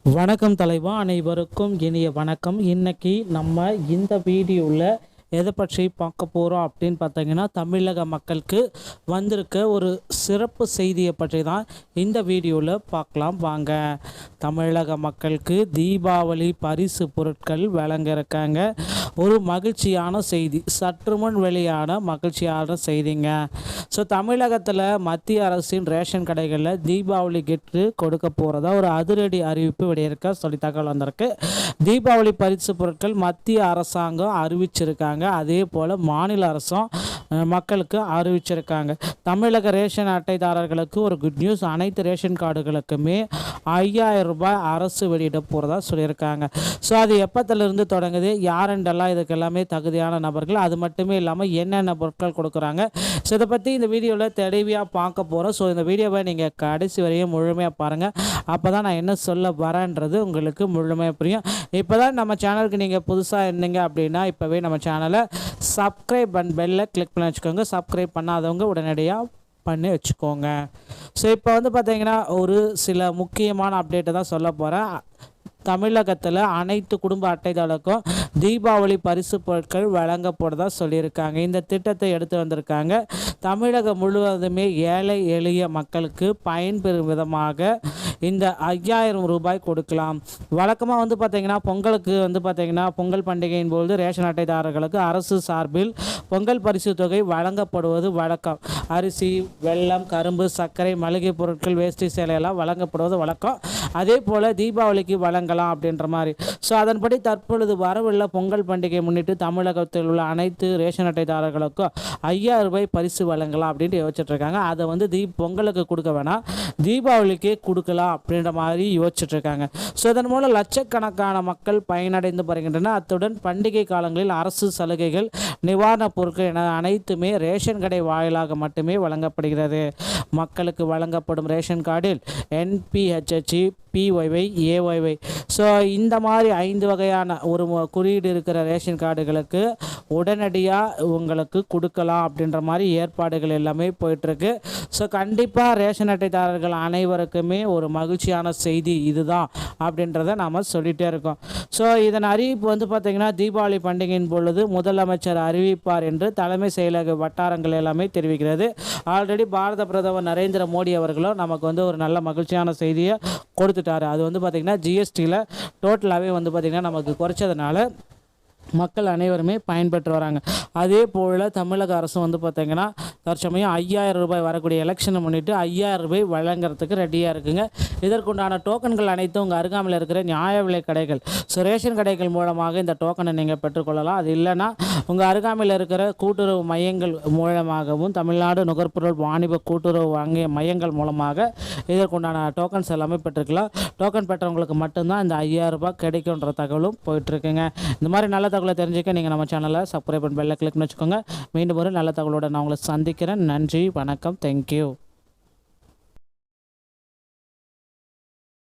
வணக்கம் தலைவா, அனைவருக்கும் இனிய வணக்கம். இன்னைக்கு நம்ம இந்த வீடியோவில் எதை பற்றி பார்க்க போகிறோம் அப்படின்னு பார்த்தீங்கன்னா, தமிழக மக்களுக்கு வந்திருக்க ஒரு சிறப்பு செய்தியை பற்றி தான் இந்த வீடியோவில் பார்க்கலாம் வாங்க. தமிழக மக்களுக்கு தீபாவளி பரிசு பொருட்கள் வழங்க இருக்காங்க. ஒரு மகிழ்ச்சியான செய்தி, சற்று முன் வெளியான மகிழ்ச்சியான செய்திங்க. ஸோ தமிழகத்தில் மத்திய அரசின் ரேஷன் கடைகளில் தீபாவளி கிஃப்ட் கொடுக்க போகிறதா ஒரு அதிரடி அறிவிப்பு வெளியிருக்க சொல்லி தகவல் வந்திருக்கு. தீபாவளி பரிசு பொருட்கள் மத்திய அரசாங்கம் அறிவிச்சிருக்காங்க. அதே போல் மாநில அரசும் மக்களுக்கு அறிவிச்சிருக்காங்க. தமிழக ரேஷன் அட்டைதாரர்களுக்கு ஒரு குட் நியூஸ். அனைத்து ரேஷன் கார்டுகளுக்குமே 5000 ரூபாய் அரசு வெளியிட போகிறதா சொல்லியிருக்காங்க. ஸோ அது எப்போத்திலிருந்து தொடங்குது, யாரெண்டெல்லாம் இதுக்கு எல்லாமே தகுதியான நபர்கள், அது மட்டுமே இல்லாமல் என்னென்ன பொருட்கள் கொடுக்குறாங்க, ஸோ இதை பற்றி இந்த வீடியோவில் தெளிவாக பார்க்க போகிறோம். ஸோ இந்த வீடியோவை நீங்கள் கடைசி வரையும் முழுமையாக பாருங்கள். அப்போ தான் நான் என்ன சொல்ல வரேன்றது உங்களுக்கு முழுமையாக புரியும். இப்போ தான் நம்ம சேனலுக்கு நீங்கள் புதுசாக இருந்தீங்க அப்படின்னா இப்போவே நம்ம சேனலை சப்ஸ்கிரைப் அண்ட் பெல்லை கிளிக் பண்ணி வச்சுக்கோங்க. சப்ஸ்கிரைப் பண்ணாதவங்க உடனடியாக பண்ணி வச்சுக்கோங்க. ஸோ இப்போ பார்த்தீங்கன்னா ஒரு சில முக்கியமான அப்டேட்டை தான் சொல்ல போகிறேன். தமிழகத்தில் அனைத்து குடும்ப அட்டைதாரர்களுக்கும் தீபாவளி பரிசு பொருட்கள் வழங்கப்படுறதா சொல்லியிருக்காங்க. இந்த திட்டத்தை எடுத்து வந்திருக்காங்க. தமிழகம் முழுவதுமே ஏழை எளிய மக்களுக்கு பயன்பெறும் விதமாக இந்த 5000 ரூபாய் கொடுக்கலாம். வழக்கமாக பார்த்திங்கன்னா பொங்கலுக்கு பார்த்திங்கன்னா பொங்கல் பண்டிகையின் பொழுது ரேஷன் அட்டைதாரர்களுக்கு அரசு சார்பில் பொங்கல் பரிசு தொகை வழங்கப்படுவது வழக்கம். அரிசி, வெல்லம், கரும்பு, சர்க்கரை, மளிகை பொருட்கள், வேஷ்டி சேலையெல்லாம் வழங்கப்படுவது வழக்கம். அதே போல் தீபாவளிக்கு வழங்கலாம் அப்படின்ற மாதிரி. ஸோ அதன்படி தற்பொழுது வரவுள்ள பொங்கல் பண்டிகை முன்னிட்டு தமிழகத்தில் உள்ள அனைத்து ரேஷன் அட்டைதாரர்களுக்கும் 5000 ரூபாய் பரிசு வழங்கலாம் அப்படின்ட்டு யோசிச்சுட்டு இருக்காங்க. அதை பொங்கலுக்கு கொடுக்க வேணாம், தீபாவளிக்கே கொடுக்கலாம் அப்படின்ற மாதிரி யோசிச்சுட்டு இருக்காங்க. ஸோ இதன் மூலம் லட்சக்கணக்கான மக்கள் பயனடைந்து வருகின்றனர். அத்துடன் பண்டிகை காலங்களில் அரசு சலுகைகள், நிவாரணப் பொருட்கள் என அனைத்துமே ரேஷன் கடை வாயிலாக மட்டுமே வழங்கப்படுகிறது. மக்களுக்கு வழங்கப்படும் ரேஷன் கார்டில் NPHH, PYY, AYY, ஸோ இந்த மாதிரி 5 வகையான ஒரு குறியீடு இருக்கிற ரேஷன் கார்டுகளுக்கு உடனடியாக உங்களுக்கு கொடுக்கலாம் அப்படின்ற மாதிரி ஏற்பாடுகள் எல்லாமே போயிட்டுருக்கு. ஸோ கண்டிப்பாக ரேஷன் அட்டைதாரர்கள் அனைவருக்குமே ஒரு மகிழ்ச்சியான செய்தி இதுதான் அப்படின்றத நாம் சொல்லிகிட்டே இருக்கோம். ஸோ இதன் அறிவிப்பு பார்த்திங்கன்னா தீபாவளி பண்டிகையின் பொழுது முதலமைச்சர் அறிவிப்பார் என்று தலைமை செயலக வட்டாரங்கள் எல்லாமே தெரிவிக்கிறது. ஆல்ரெடி பாரத பிரதமர் நரேந்திர மோடி அவர்களும் நமக்கு ஒரு நல்ல மகிழ்ச்சியான செய்தியை கொடுத்துட்டாரு. அது பார்த்திங்கன்னா GSTயில் டோட்டலாகவே பார்த்திங்கன்னா நமக்கு குறைச்சதுனால மக்கள் அனைவருமே பயன்பெற்று வராங்க. அதே போல் தமிழக அரசு பார்த்திங்கன்னா தற்சமயம் 5000 ரூபாய் வரக்கூடிய எலெக்ஷனை முன்னிட்டு 5000 ரூபாய் வழங்குறதுக்கு ரெடியாக இருக்குங்க. இதற்குண்டான டோக்கன்கள் அனைத்தும் உங்கள் அருகாமையில் இருக்கிற நியாய விலை கடைகள், ஸோ ரேஷன் கடைகள் மூலமாக இந்த டோக்கனை நீங்கள் பெற்றுக்கொள்ளலாம். அது இல்லைன்னா உங்கள் அருகாமையில் இருக்கிற கூட்டுறவு மையங்கள் மூலமாகவும் தமிழ்நாடு நுகர்பொருள் வாணிப கூட்டுறவு வங்கி மையங்கள் மூலமாக இதற்குண்டான டோக்கன்ஸ் எல்லாமே பெற்றுக்கலாம். டோக்கன் பெற்றவங்களுக்கு மட்டும்தான் இந்த 5000 ரூபாய் கிடைக்குன்ற தகவலும் போயிட்டுருக்குங்க. இந்த மாதிரி நல்ல தகவலை தெரிஞ்சுக்க நீங்கள் நம்ம சேனலை சப்ஸ்கிரைப் பண்ணி பெல்லை கிளிக் பண்ணி வச்சுக்கோங்க. மீண்டும் ஒரு நல்ல தகவலோடு நான் உங்களை சந்திக்கிறேன். நன்றி, வணக்கம், தேங்க்யூ.